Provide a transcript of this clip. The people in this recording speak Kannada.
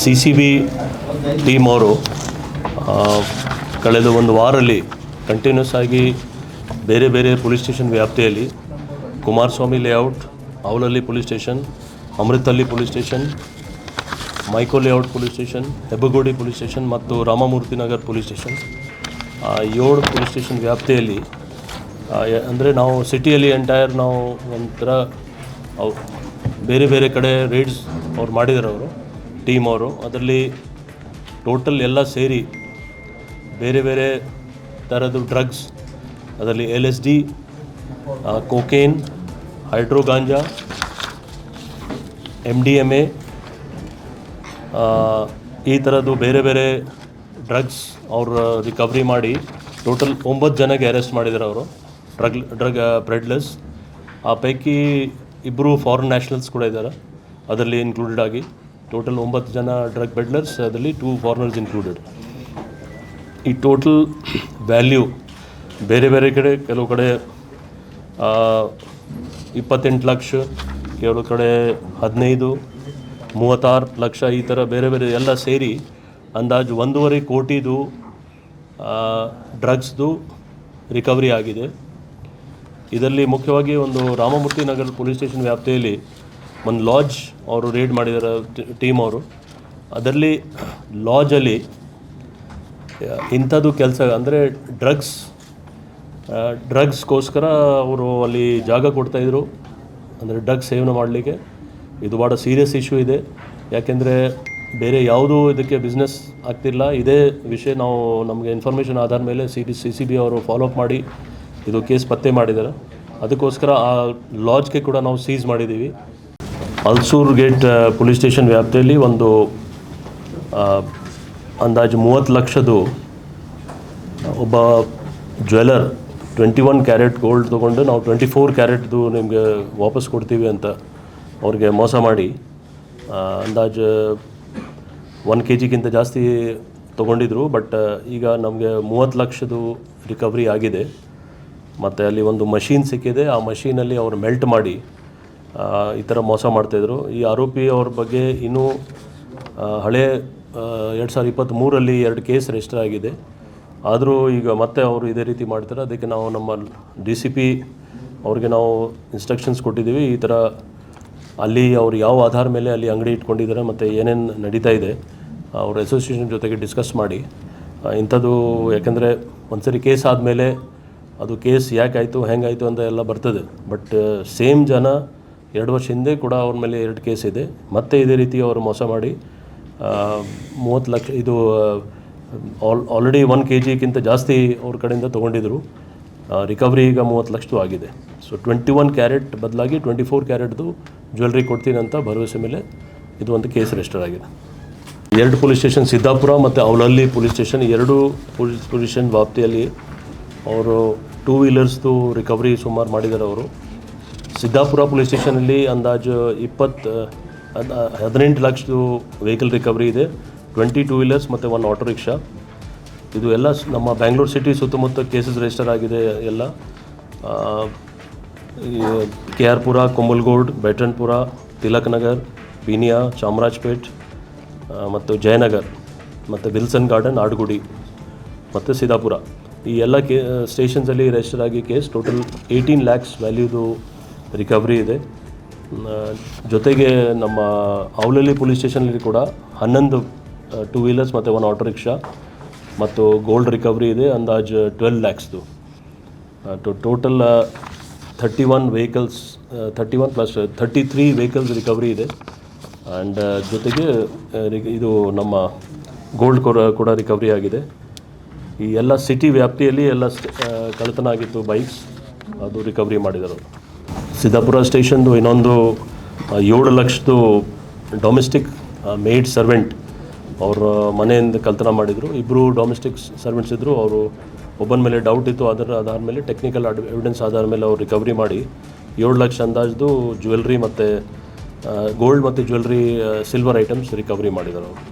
CCB ಟೀಮ್ ಅವರು ಕಳೆದ ಒಂದು ವಾರಲ್ಲಿ ಕಂಟಿನ್ಯೂಸ್ ಆಗಿ ಬೇರೆ ಬೇರೆ ಪೊಲೀಸ್ ಸ್ಟೇಷನ್ ವ್ಯಾಪ್ತಿಯಲ್ಲಿ Kumaraswamy layout, Avalahalli police station, Amruthahalli police station, Mico layout police station, Hebbagodi police station ಮತ್ತು Ramamurthy Nagar police station 7 police station ವ್ಯಾಪ್ತಿಯಲ್ಲಿ ಅಂದರೆ ನಾವು ಸಿಟಿಯಲ್ಲಿ ಎಂಟೈರ್ ನಾವು ಒಂಥರ ಬೇರೆ ಬೇರೆ ಕಡೆ ರೇಡ್ಸ್ ಅವ್ರು ಮಾಡಿದ್ದಾರೆ ಅವರು ಟೀಮ್ ಅವರು. ಅದರಲ್ಲಿ ಟೋಟಲ್ ಎಲ್ಲ ಸೇರಿ ಬೇರೆ ಬೇರೆ ಥರದ್ದು ಡ್ರಗ್ಸ್, ಅದರಲ್ಲಿ LSD, ಕೋಕೇನ್, ಹೈಡ್ರೋ ಗಾಂಜಾ, MDMA, ಈ ಥರದ್ದು ಬೇರೆ ಬೇರೆ ಡ್ರಗ್ಸ್ ಅವರು ರಿಕವರಿ ಮಾಡಿ ಟೋಟಲ್ 9 ಜನಕ್ಕೆ ಅರೆಸ್ಟ್ ಮಾಡಿದ್ದಾರೆ ಅವರು ಡ್ರಗ್ ಬ್ರೆಡ್ಲೆಸ್. ಆ ಪೈಕಿ 2 ಫಾರಿನ್ ನ್ಯಾಷನಲ್ಸ್ ಕೂಡ ಇದ್ದಾರೆ ಅದರಲ್ಲಿ ಇನ್ಕ್ಲೂಡೆಡ್ ಆಗಿ. ಟೋಟಲ್ 9 ಜನ ಡ್ರಗ್ ಬೆಡ್ಲರ್ಸ್, ಅದರಲ್ಲಿ 2 ಫಾರಿನರ್ಸ್ ಇನ್ಕ್ಲೂಡೆಡ್. ಈ ಟೋಟಲ್ ವ್ಯಾಲ್ಯೂ ಬೇರೆ ಬೇರೆ ಕಡೆ, ಕೆಲವು ಕಡೆ 28 ಲಕ್ಷ, ಕೆಲವು ಕಡೆ 15, 36 ಲಕ್ಷ, ಈ ಥರ ಬೇರೆ ಬೇರೆ ಎಲ್ಲ ಸೇರಿ ಅಂದಾಜು 1.5 ಕೋಟಿದು ಡ್ರಗ್ಸ್ದು ರಿಕವರಿ ಆಗಿದೆ. ಇದರಲ್ಲಿ ಮುಖ್ಯವಾಗಿ ಒಂದು ರಾಮಮೂರ್ತಿ ನಗರ ಪೊಲೀಸ್ ಸ್ಟೇಷನ್ ವ್ಯಾಪ್ತಿಯಲ್ಲಿ ಒಂದು ಲಾಡ್ಜ್ ಅವರು ರೇಡ್ ಮಾಡಿದ್ದಾರೆ ಟೀಮ್ ಅವರು. ಅದರಲ್ಲಿ ಲಾಡ್ಜಲ್ಲಿ ಇಂಥದ್ದು ಕೆಲಸ ಅಂದರೆ ಡ್ರಗ್ಸ್ಗೋಸ್ಕರ ಅವರು ಅಲ್ಲಿ ಜಾಗ ಕೊಡ್ತಾಯಿದ್ರು, ಅಂದರೆ ಡ್ರಗ್ಸ್ ಸೇವನೆ ಮಾಡಲಿಕ್ಕೆ. ಇದು ಭಾಳ ಸೀರಿಯಸ್ ಇಶ್ಯೂ ಇದೆ, ಯಾಕೆಂದರೆ ಬೇರೆ ಯಾವುದೂ ಇದಕ್ಕೆ ಬಿಸ್ನೆಸ್ ಆಗ್ತಿಲ್ಲ. ಇದೇ ವಿಷಯ ನಾವು ನಮಗೆ ಇನ್ಫಾರ್ಮೇಷನ್ ಆಧಾರ ಮೇಲೆ CCB ಅವರು ಫಾಲೋಅಪ್ ಮಾಡಿ ಇದು ಕೇಸ್ ಪತ್ತೆ ಮಾಡಿದ್ದಾರೆ. ಅದಕ್ಕೋಸ್ಕರ ಆ ಲಾಡ್ಜ್ಗೆ ಕೂಡ ನಾವು ಸೀಸ್ ಮಾಡಿದ್ದೀವಿ. ಹಲ್ಸೂರು ಗೇಟ್ ಪೊಲೀಸ್ ಸ್ಟೇಷನ್ ವ್ಯಾಪ್ತಿಯಲ್ಲಿ ಒಂದು ಅಂದಾಜು 30 ಲಕ್ಷದ್ದು ಒಬ್ಬ ಜ್ಯುವೆಲರ್ 21 ಕ್ಯಾರೆಟ್ ಗೋಲ್ಡ್ ತೊಗೊಂಡು ನಾವು 24 ಕ್ಯಾರೆಟ್ದು ನಿಮಗೆ ವಾಪಸ್ ಕೊಡ್ತೀವಿ ಅಂತ ಅವ್ರಿಗೆ ಮೋಸ ಮಾಡಿ ಅಂದಾಜು 1 kgಗಿಂತ ಜಾಸ್ತಿ ತೊಗೊಂಡಿದ್ರು. ಬಟ್ ಈಗ ನಮಗೆ 30 ಲಕ್ಷದ್ದು ರಿಕವರಿ ಆಗಿದೆ. ಮತ್ತು ಅಲ್ಲಿ ಒಂದು ಮಷೀನ್ ಸಿಕ್ಕಿದೆ, ಆ ಮಷೀನಲ್ಲಿ ಅವರು ಮೆಲ್ಟ್ ಮಾಡಿ ಈ ಥರ ಮೋಸ ಮಾಡ್ತಾಯಿದ್ರು. ಈ ಆರೋಪಿ ಅವ್ರ ಬಗ್ಗೆ ಇನ್ನೂ ಹಳೆ 2023ರಲ್ಲಿ 2 ಕೇಸ್ ರಿಜಿಸ್ಟರ್ ಆಗಿದೆ. ಆದರೂ ಈಗ ಮತ್ತೆ ಅವರು ಇದೇ ರೀತಿ ಮಾಡ್ತಾರೆ. ಅದಕ್ಕೆ ನಾವು ನಮ್ಮ DCP ಅವ್ರಿಗೆ ನಾವು ಇನ್ಸ್ಟ್ರಕ್ಷನ್ಸ್ ಕೊಟ್ಟಿದ್ದೀವಿ. ಈ ಥರ ಅಲ್ಲಿ ಅವ್ರು ಯಾವ ಆಧಾರ ಮೇಲೆ ಅಲ್ಲಿ ಅಂಗಡಿ ಇಟ್ಕೊಂಡಿದ್ದಾರೆ ಮತ್ತು ಏನೇನು ನಡೀತಾ ಇದೆ ಅವ್ರ ಅಸೋಸಿಯೇಷನ್ ಜೊತೆಗೆ ಡಿಸ್ಕಸ್ ಮಾಡಿ ಇಂಥದ್ದು, ಯಾಕೆಂದರೆ ಒಂದ್ಸರಿ ಕೇಸ್ ಆದಮೇಲೆ ಅದು ಕೇಸ್ ಯಾಕಾಯಿತು, ಹೆಂಗಾಯಿತು ಅಂತ ಎಲ್ಲ ಬರ್ತದೆ. ಬಟ್ ಸೇಮ್ ಜನ 2 ವರ್ಷ ಹಿಂದೆ ಕೂಡ ಅವ್ರ ಮೇಲೆ 2 ಕೇಸ್ ಇದೆ. ಮತ್ತೆ ಇದೇ ರೀತಿ ಅವರು ಮೋಸ ಮಾಡಿ 30 ಲಕ್ಷ, ಇದು ಆಲ್ರೆಡಿ 1 kgಕ್ಕಿಂತ ಜಾಸ್ತಿ ಅವ್ರ ಕಡೆಯಿಂದ ತೊಗೊಂಡಿದ್ರು. ರಿಕವರಿ ಈಗ 30 ಲಕ್ಷದ್ದು ಆಗಿದೆ. ಸೊ 21 ಕ್ಯಾರೆಟ್ ಬದಲಾಗಿ 24 ಕ್ಯಾರೆಟ್ದು ಜ್ಯುವೆಲ್ರಿ ಕೊಡ್ತೀನಿ ಅಂತ ಭರವಸೆ ಮೇಲೆ ಇದು ಒಂದು ಕೇಸ್ ರಿಜಿಸ್ಟರ್ ಆಗಿದೆ. 2 ಪೊಲೀಸ್ ಸ್ಟೇಷನ್, ಸಿದ್ದಾಪುರ ಮತ್ತು Avalahalli police station, 2 police station ವ್ಯಾಪ್ತಿಯಲ್ಲಿ ಅವರು 2 ವೀಲರ್ಸ್ದು ರಿಕವರಿ ಸುಮಾರು ಮಾಡಿದ್ದಾರೆ ಅವರು. ಸಿದ್ದಾಪುರ ಪೊಲೀಸ್ ಸ್ಟೇಷನಲ್ಲಿ ಅಂದಾಜು 18 ಲಕ್ಷದ್ದು ವೆಹಿಕಲ್ ರಿಕವರಿ ಇದೆ, 22 ವೀಲರ್ಸ್ ಮತ್ತು 1 ಆಟೋ ರಿಕ್ಷಾ. ಇದು ಎಲ್ಲ ನಮ್ಮ ಬ್ಯಾಂಗ್ಳೂರು ಸಿಟಿ ಸುತ್ತಮುತ್ತ ಕೇಸಸ್ ರಿಜಿಸ್ಟರ್ ಆಗಿದೆ ಎಲ್ಲ. KR ಪುರ, ಕೊಮ್ಮಲ್ಗೋಡ್, ಬೇಟನ್ಪುರ, ತಿಲಕ್ ನಗರ್, ಪೀನಿಯಾ, ಚಾಮರಾಜಪೇಟ್ ಮತ್ತು ಜಯನಗರ್ ಮತ್ತು ವಿಲ್ಸನ್ ಗಾರ್ಡನ್, ಆಡುಗುಡಿ ಮತ್ತು ಸಿದ್ದಾಪುರ, ಈ ಎಲ್ಲ ಸ್ಟೇಷನ್ಸಲ್ಲಿ ರಿಜಿಸ್ಟರ್ ಆಗಿ ಕೇಸ್ ಟೋಟಲ್ 18 ಲ್ಯಾಕ್ಸ್ ವ್ಯಾಲ್ಯೂದು ರಿಕವರಿ ಇದೆ. ಜೊತೆಗೆ ನಮ್ಮ ಅವಲಹಳ್ಳಿ ಪೊಲೀಸ್ ಸ್ಟೇಷನಲ್ಲಿ ಕೂಡ 11 2 ವೀಲರ್ಸ್ ಮತ್ತು 1 ಆಟೋ ರಿಕ್ಷಾ ಮತ್ತು ಗೋಲ್ಡ್ ರಿಕವರಿ ಇದೆ, ಅಂದಾಜು 12 ಲ್ಯಾಕ್ಸ್ದು. Total 31 vehicles, 31 plus 33 vehicles recovery ಇದೆ. ಆ್ಯಂಡ್ ಜೊತೆಗೆ ಇದು ನಮ್ಮ ಗೋಲ್ಡ್ ಕೂಡ ರಿಕವರಿ ಆಗಿದೆ. ಈ ಎಲ್ಲ ಸಿಟಿ ವ್ಯಾಪ್ತಿಯಲ್ಲಿ ಎಲ್ಲ ಕಳ್ಳತನ ಆಗಿತ್ತು ಬೈಕ್ಸ್, ಅದು ರಿಕವರಿ ಮಾಡಿದರು. ಸಿದ್ದಾಪುರ ಸ್ಟೇಷನ್ದು ಇನ್ನೊಂದು 7 ಲಕ್ಷದ್ದು ಡೊಮೆಸ್ಟಿಕ್ ಮೇಡ್ ಸರ್ವೆಂಟ್ ಅವ್ರ ಮನೆಯಿಂದ ಕಳ್ಳತನ ಮಾಡಿದರು. 2 ಡೊಮೆಸ್ಟಿಕ್ ಸರ್ವೆಂಟ್ಸ್ ಇದ್ದರು. ಅವರು ಒಬ್ಬನ ಮೇಲೆ ಡೌಟ್ ಇತ್ತು, ಅದರ ಆಧಾರ ಮೇಲೆ ಟೆಕ್ನಿಕಲ್ ಎವಿಡೆನ್ಸ್ ಆಧಾರ ಮೇಲೆ ಅವ್ರು ರಿಕವರಿ ಮಾಡಿ 7 ಲಕ್ಷ ಅಂದಾಜ್ದು ಜ್ಯುವೆಲ್ರಿ ಮತ್ತು ಗೋಲ್ಡ್ ಮತ್ತು ಜ್ಯುವೆಲ್ರಿ ಸಿಲ್ವರ್ ಐಟಮ್ಸ್ ರಿಕವರಿ ಮಾಡಿದರು ಅವರು.